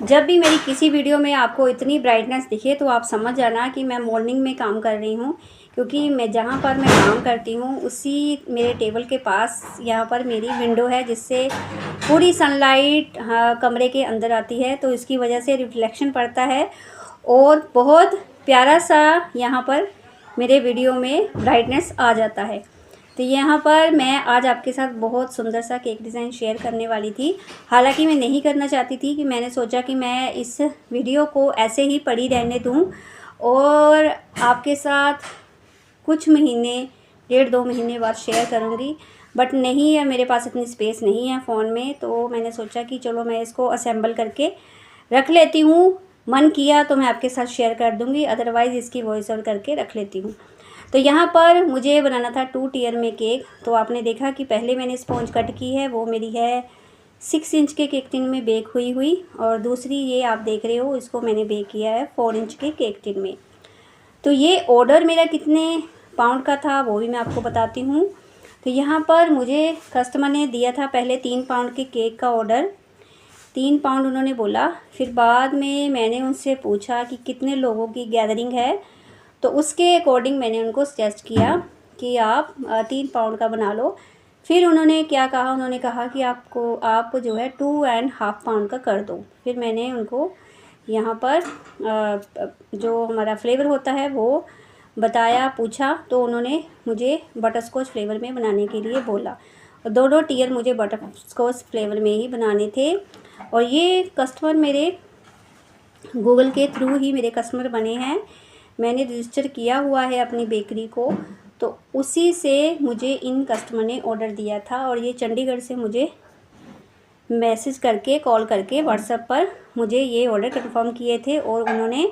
जब भी मेरी किसी वीडियो में आपको इतनी ब्राइटनेस दिखे तो आप समझ जाना कि मैं मॉर्निंग में काम कर रही हूँ, क्योंकि मैं जहाँ पर मैं काम करती हूँ उसी मेरे टेबल के पास यहाँ पर मेरी विंडो है, जिससे पूरी सनलाइट कमरे के अंदर आती है, तो इसकी वजह से रिफ्लेक्शन पड़ता है और बहुत प्यारा सा यहाँ पर मेरे वीडियो में ब्राइटनेस आ जाता है। तो यहाँ पर मैं आज आपके साथ बहुत सुंदर सा केक डिज़ाइन शेयर करने वाली थी। हालांकि मैं नहीं करना चाहती थी, कि मैंने सोचा कि मैं इस वीडियो को ऐसे ही पड़ी रहने दूँ और आपके साथ कुछ महीने, 1.5-2 महीने बाद शेयर करूँगी, बट नहीं है, मेरे पास इतनी स्पेस नहीं है फ़ोन में। तो मैंने सोचा कि चलो मैं इसको असेंबल करके रख लेती हूँ। मन किया तो मैं आपके साथ शेयर कर दूँगी, अदरवाइज़ इसकी वॉइस ओवर करके रख लेती हूँ। तो यहाँ पर मुझे बनाना था 2 टियर में केक। तो आपने देखा कि पहले मैंने स्पॉन्ज कट की है, वो मेरी है 6 इंच के केक टिन में बेक हुई, और दूसरी ये आप देख रहे हो, इसको मैंने बेक किया है 4 इंच के केक टिन में। तो ये ऑर्डर मेरा कितने पाउंड का था वो भी मैं आपको बताती हूँ। तो यहाँ पर मुझे कस्टमर ने दिया था पहले 3 पाउंड के केक का ऑर्डर, 3 पाउंड उन्होंने बोला। फिर बाद में मैंने उनसे पूछा कि कितने लोगों की गैदरिंग है, तो उसके अकॉर्डिंग मैंने उनको सजेस्ट किया कि आप 3 पाउंड का बना लो। फिर उन्होंने क्या कहा, उन्होंने कहा कि आप जो है 2.5 पाउंड का कर दो। फिर मैंने उनको यहाँ पर जो हमारा फ्लेवर होता है वो बताया, पूछा, तो उन्होंने मुझे बटरस्कॉच फ्लेवर में बनाने के लिए बोला। और दोनों टियर मुझे बटरस्कॉच फ्लेवर में ही बनाने थे। और ये कस्टमर मेरे गूगल के थ्रू ही मेरे कस्टमर बने हैं। मैंने रजिस्टर किया हुआ है अपनी बेकरी को, तो उसी से मुझे इन कस्टमर ने ऑर्डर दिया था। और ये चंडीगढ़ से मुझे मैसेज करके, कॉल करके, व्हाट्सएप पर मुझे ये ऑर्डर कंफर्म किए थे। और उन्होंने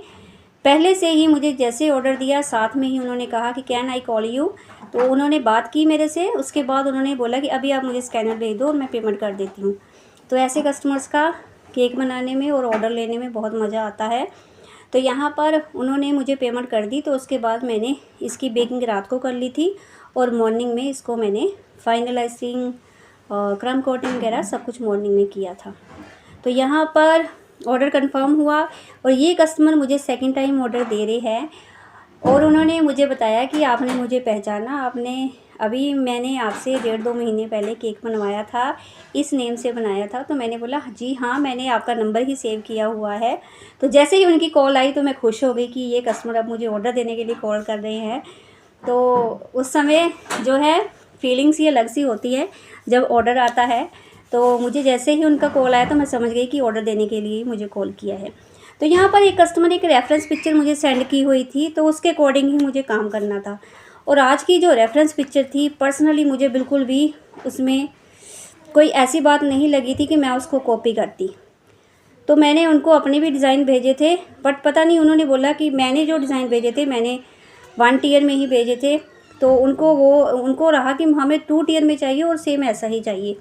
पहले से ही मुझे जैसे ऑर्डर दिया, साथ में ही उन्होंने कहा कि कैन आई कॉल यू। तो उन्होंने बात की मेरे से, उसके बाद उन्होंने बोला कि अभी आप मुझे स्कैनर भेज दो और मैं पेमेंट कर देती हूँ। तो ऐसे कस्टमर्स का केक बनाने में और ऑर्डर लेने में बहुत मज़ा आता है। तो यहाँ पर उन्होंने मुझे पेमेंट कर दी, तो उसके बाद मैंने इसकी बेकिंग रात को कर ली थी और मॉर्निंग में इसको मैंने फाइनलाइजिंग, क्रम कोटिंग वगैरह सब कुछ मॉर्निंग में किया था। तो यहाँ पर ऑर्डर कंफर्म हुआ और ये कस्टमर मुझे सेकंड टाइम ऑर्डर दे रहे हैं। और उन्होंने मुझे बताया कि आपने मुझे पहचाना, आपने अभी मैंने आपसे 1.5-2 महीने पहले केक बनवाया था, इस नेम से बनाया था। तो मैंने बोला जी हाँ, मैंने आपका नंबर ही सेव किया हुआ है। तो जैसे ही उनकी कॉल आई तो मैं खुश हो गई कि ये कस्टमर अब मुझे ऑर्डर देने के लिए कॉल कर रहे हैं। तो उस समय जो है फीलिंग्स ये अलग सी होती है जब ऑर्डर आता है। तो मुझे जैसे ही उनका कॉल आया तो मैं समझ गई कि ऑर्डर देने के लिए मुझे कॉल किया है। तो यहाँ पर एक कस्टमर एक रेफरेंस पिक्चर मुझे सेंड की हुई थी, तो उसके अकॉर्डिंग ही मुझे काम करना था। और आज की जो रेफरेंस पिक्चर थी, पर्सनली मुझे बिल्कुल भी उसमें कोई ऐसी बात नहीं लगी थी कि मैं उसको कॉपी करती। तो मैंने उनको अपने भी डिज़ाइन भेजे थे, बट पता नहीं उन्होंने बोला कि मैंने जो डिज़ाइन भेजे थे मैंने 1 टियर में ही भेजे थे। तो उनको रहा कि हमें 2 टियर में चाहिए और सेम ऐसा ही चाहिए।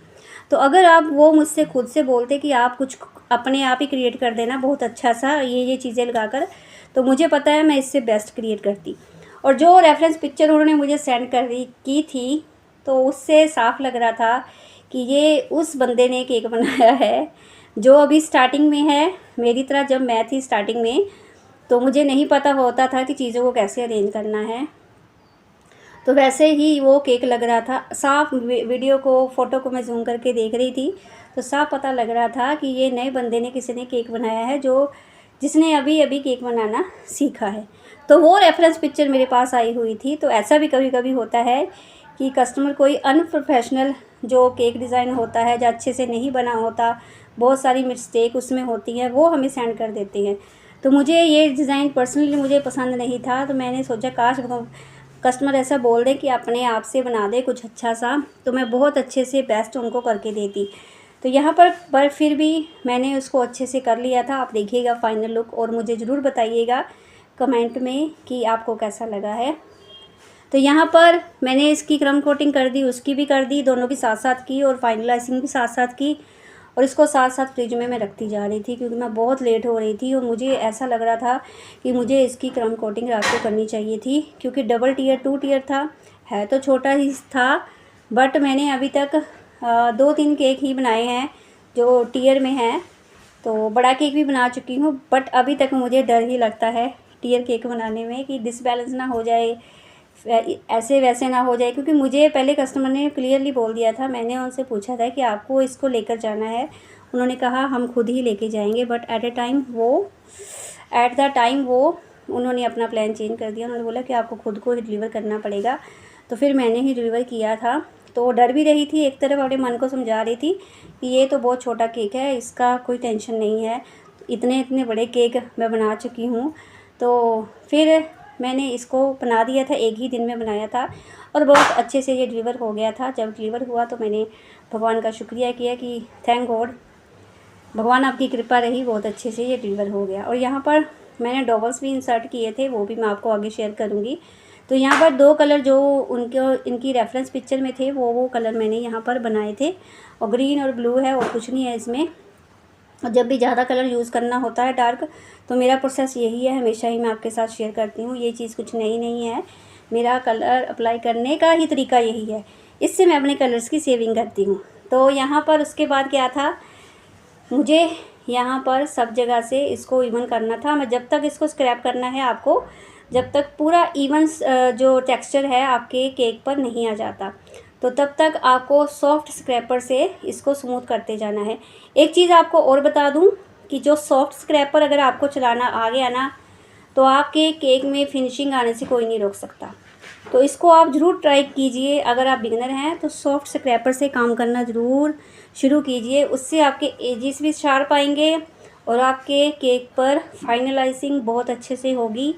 तो अगर आप वो मुझसे खुद से बोलते कि आप कुछ अपने आप ही क्रिएट कर देना बहुत अच्छा सा ये चीज़ें लगाकर, तो मुझे पता है मैं इससे बेस्ट क्रिएट करती। और जो रेफरेंस पिक्चर उन्होंने मुझे सेंड की थी, तो उससे साफ लग रहा था कि ये उस बंदे ने केक बनाया है जो अभी स्टार्टिंग में है। मेरी तरह जब मैं थी स्टार्टिंग में, तो मुझे नहीं पता होता था कि चीज़ों को कैसे अरेंज करना है। तो वैसे ही वो केक लग रहा था, साफ वीडियो को, फ़ोटो को मैं जूम करके देख रही थी, तो साफ पता लग रहा था कि ये नए बंदे ने, किसी ने केक बनाया है जिसने अभी अभी केक बनाना सीखा है। तो वो रेफरेंस पिक्चर मेरे पास आई हुई थी। तो ऐसा भी कभी कभी होता है कि कस्टमर कोई अनप्रोफेशनल जो केक डिज़ाइन होता है, जो अच्छे से नहीं बना होता, बहुत सारी मिस्टेक उसमें होती हैं, वो हमें सेंड कर देते हैं। तो मुझे ये डिज़ाइन पर्सनली मुझे पसंद नहीं था, तो मैंने सोचा काश कस्टमर ऐसा बोल दे कि अपने आप से बना दे कुछ अच्छा सा, तो मैं बहुत अच्छे से बेस्ट उनको करके देती। तो यहाँ पर फिर भी मैंने उसको अच्छे से कर लिया था। आप देखिएगा फाइनल लुक और मुझे ज़रूर बताइएगा कमेंट में कि आपको कैसा लगा है। तो यहाँ पर मैंने इसकी क्रम कोटिंग कर दी, उसकी भी कर दी, दोनों की साथ साथ की, और फाइनलाइजिंग भी साथ साथ की। और इसको साथ साथ फ्रिज में मैं रखती जा रही थी, क्योंकि मैं बहुत लेट हो रही थी और मुझे ऐसा लग रहा था कि मुझे इसकी क्रम कोटिंग रात को करनी चाहिए थी, क्योंकि डबल टियर 2 टियर था, है तो छोटा ही था, बट मैंने अभी तक 2-3 केक ही बनाए हैं जो टियर में हैं। तो बड़ा केक भी बना चुकी हूँ, बट अभी तक मुझे डर ही लगता है टियर केक बनाने में कि डिसबैलेंस ना हो जाए, ऐसे वैसे ना हो जाए। क्योंकि मुझे पहले कस्टमर ने क्लियरली बोल दिया था, मैंने उनसे पूछा था कि आपको इसको लेकर जाना है, उन्होंने कहा हम खुद ही लेके जाएंगे, बट एट द टाइम वो उन्होंने अपना प्लान चेंज कर दिया। उन्होंने बोला कि आपको खुद को ही डिलीवर करना पड़ेगा। तो फिर मैंने ही डिलीवर किया था। तो डर भी रही थी, एक तरफ अपने मन को समझा रही थी कि ये तो बहुत छोटा केक है, इसका कोई टेंशन नहीं है, इतने बड़े केक मैं बना चुकी हूँ। तो फिर मैंने इसको बना दिया था, एक ही दिन में बनाया था और बहुत अच्छे से ये डिलीवर हो गया था। जब डिलीवर हुआ तो मैंने भगवान का शुक्रिया किया कि थैंक गॉड, भगवान आपकी कृपा रही, बहुत अच्छे से ये डिलीवर हो गया। और यहाँ पर मैंने डॉबल्स भी इंसर्ट किए थे, वो भी मैं आपको आगे शेयर करूँगी। तो यहाँ पर 2 कलर जो इनकी रेफरेंस पिक्चर में थे वो कलर मैंने यहाँ पर बनाए थे, और ग्रीन और ब्लू है और कुछ नहीं है इसमें। और जब भी ज़्यादा कलर यूज़ करना होता है डार्क, तो मेरा प्रोसेस यही है, हमेशा ही मैं आपके साथ शेयर करती हूँ। ये चीज़ कुछ नई नहीं है, मेरा कलर अप्लाई करने का ही तरीका यही है, इससे मैं अपने कलर्स की सेविंग करती हूँ। तो यहाँ पर उसके बाद क्या था, मुझे यहाँ पर सब जगह से इसको इवन करना था। मैं जब तक इसको स्क्रैप करना है आपको, जब तक पूरा इवन जो टेक्सचर है आपके केक पर नहीं आ जाता, तो तब तक आपको सॉफ्ट स्क्रैपर से इसको स्मूथ करते जाना है। एक चीज़ आपको और बता दूं कि जो सॉफ्ट स्क्रैपर अगर आपको चलाना आ गया ना, तो आपके केक में फिनिशिंग आने से कोई नहीं रोक सकता। तो इसको आप ज़रूर ट्राई कीजिए। अगर आप बिगिनर हैं तो सॉफ्ट स्क्रैपर से काम करना ज़रूर शुरू कीजिए, उससे आपके एजेस भी शार्प आएंगे और आपके केक पर फाइनलाइजिंग बहुत अच्छे से होगी,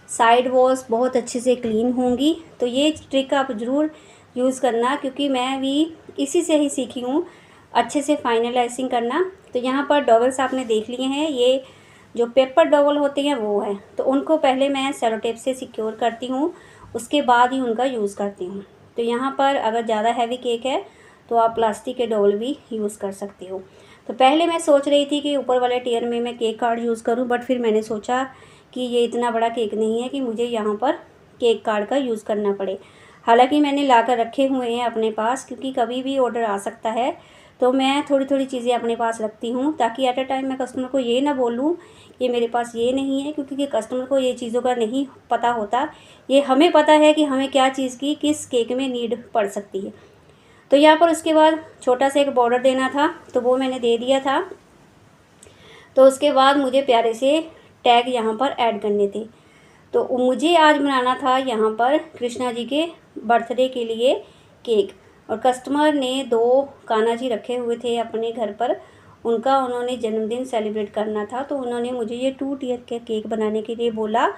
साइड वॉल्स बहुत अच्छे से क्लीन होंगी। तो ये ट्रिक आप ज़रूर यूज़ करना, क्योंकि मैं भी इसी से ही सीखी हूँ अच्छे से फाइनलाइजिंग करना। तो यहाँ पर डॉवल्स आपने देख लिए हैं, ये जो पेपर डॉवल होते हैं वो है, तो उनको पहले मैं सेलो टेप से सिक्योर करती हूँ, उसके बाद ही उनका यूज़ करती हूँ। तो यहाँ पर अगर ज़्यादा हैवी केक है तो आप प्लास्टिक के डॉल भी यूज़ कर सकते हो। तो पहले मैं सोच रही थी कि ऊपर वाले टियर में मैं केक कार्ड यूज़ करूँ, बट फिर मैंने सोचा कि ये इतना बड़ा केक नहीं है कि मुझे यहाँ पर केक कार्ड का यूज़ करना पड़े। हालांकि मैंने ला कर रखे हुए हैं अपने पास, क्योंकि कभी भी ऑर्डर आ सकता है, तो मैं थोड़ी थोड़ी चीज़ें अपने पास रखती हूँ, ताकि एट अ टाइम मैं कस्टमर को ये ना बोलूँ कि मेरे पास ये नहीं है, क्योंकि कस्टमर को ये चीज़ों का नहीं पता होता। ये हमें पता है कि हमें क्या चीज़ की किस केक में नीड पड़ सकती है। तो यहाँ पर उसके बाद छोटा सा एक बॉर्डर देना था, तो वो मैंने दे दिया था। तो उसके बाद मुझे प्यारे से टैग यहाँ पर ऐड करने थे। तो मुझे आज बनाना था यहाँ पर कृष्णा जी के बर्थडे के लिए केक, और कस्टमर ने 2 कान्हा जी रखे हुए थे अपने घर पर, उनका उन्होंने जन्मदिन सेलिब्रेट करना था। तो उन्होंने मुझे ये 2 टियर के केक बनाने के लिए बोला,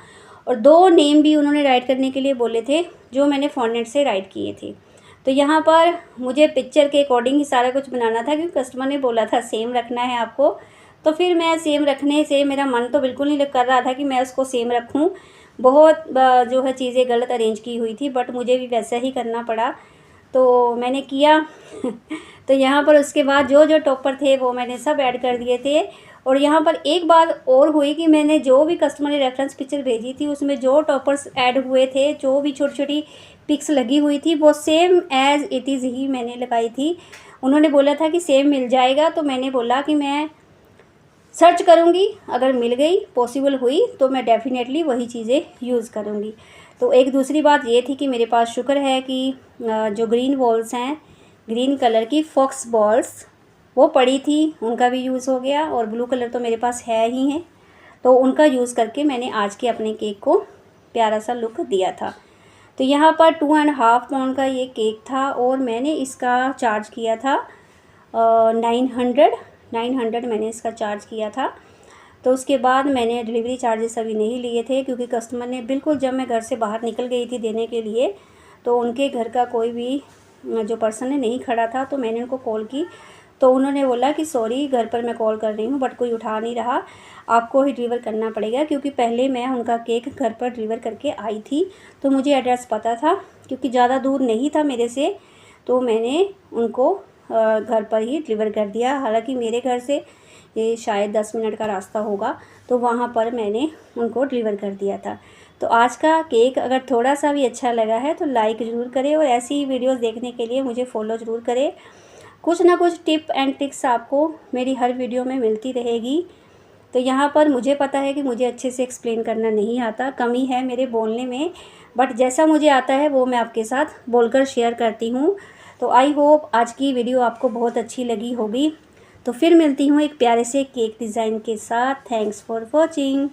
और 2 नेम भी उन्होंने राइट करने के लिए बोले थे, जो मैंने फॉन्टेंट से राइट किए थे। तो यहाँ पर मुझे पिक्चर के अकॉर्डिंग ही सारा कुछ बनाना था, क्योंकि कस्टमर ने बोला था सेम रखना है आपको। तो फिर मैं सेम रखने से मेरा मन तो बिल्कुल नहीं कर रहा था कि मैं उसको सेम रखूं। बहुत जो है चीज़ें गलत अरेंज की हुई थी, बट मुझे भी वैसा ही करना पड़ा, तो मैंने किया। तो यहाँ पर उसके बाद जो जो टॉपर थे वो मैंने सब ऐड कर दिए थे। और यहाँ पर एक बात और हुई कि मैंने जो भी कस्टमर ने रेफरेंस पिक्चर भेजी थी, उसमें जो टॉपर्स ऐड हुए थे, जो भी छोटी छोटी पिक्स लगी हुई थी, वो सेम एज़ इट इज़ ही मैंने लगाई थी। उन्होंने बोला था कि सेम मिल जाएगा, तो मैंने बोला कि मैं सर्च करूँगी, अगर मिल गई, पॉसिबल हुई, तो मैं डेफ़िनेटली वही चीज़ें यूज़ करूँगी। तो एक दूसरी बात ये थी कि मेरे पास शुक्र है कि जो ग्रीन बॉल्स हैं, ग्रीन कलर की फॉक्स बॉल्स वो पड़ी थी, उनका भी यूज़ हो गया, और ब्लू कलर तो मेरे पास है ही है, तो उनका यूज़ करके मैंने आज के अपने केक को प्यारा सा लुक दिया था। तो यहाँ पर 2.5 पाउंड का ये केक था, और मैंने इसका चार्ज किया था 900 मैंने इसका चार्ज किया था। तो उसके बाद मैंने डिलीवरी चार्जेस अभी नहीं लिए थे, क्योंकि कस्टमर ने बिल्कुल, जब मैं घर से बाहर निकल गई थी देने के लिए, तो उनके घर का कोई भी जो पर्सन है नहीं खड़ा था। तो मैंने उनको कॉल की, तो उन्होंने बोला कि सॉरी, घर पर मैं कॉल कर रही हूँ बट कोई उठा नहीं रहा, आपको ही डिलीवर करना पड़ेगा, क्योंकि पहले मैं उनका केक घर पर डिलीवर करके आई थी, तो मुझे एड्रेस पता था, क्योंकि ज़्यादा दूर नहीं था मेरे से, तो मैंने उनको घर पर ही डिलीवर कर दिया। हालांकि मेरे घर से ये शायद 10 मिनट का रास्ता होगा, तो वहाँ पर मैंने उनको डिलीवर कर दिया था। तो आज का केक अगर थोड़ा सा भी अच्छा लगा है तो लाइक ज़रूर करें, और ऐसी ही वीडियोस देखने के लिए मुझे फॉलो ज़रूर करें। कुछ ना कुछ टिप एंड ट्रिक्स आपको मेरी हर वीडियो में मिलती रहेगी। तो यहाँ पर मुझे पता है कि मुझे अच्छे से एक्सप्लेन करना नहीं आता, कमी है मेरे बोलने में, बट जैसा मुझे आता है वो मैं आपके साथ बोलकर शेयर करती हूँ। तो आई होप आज की वीडियो आपको बहुत अच्छी लगी होगी। तो फिर मिलती हूँ एक प्यारे से केक डिज़ाइन के साथ। Thanks for watching.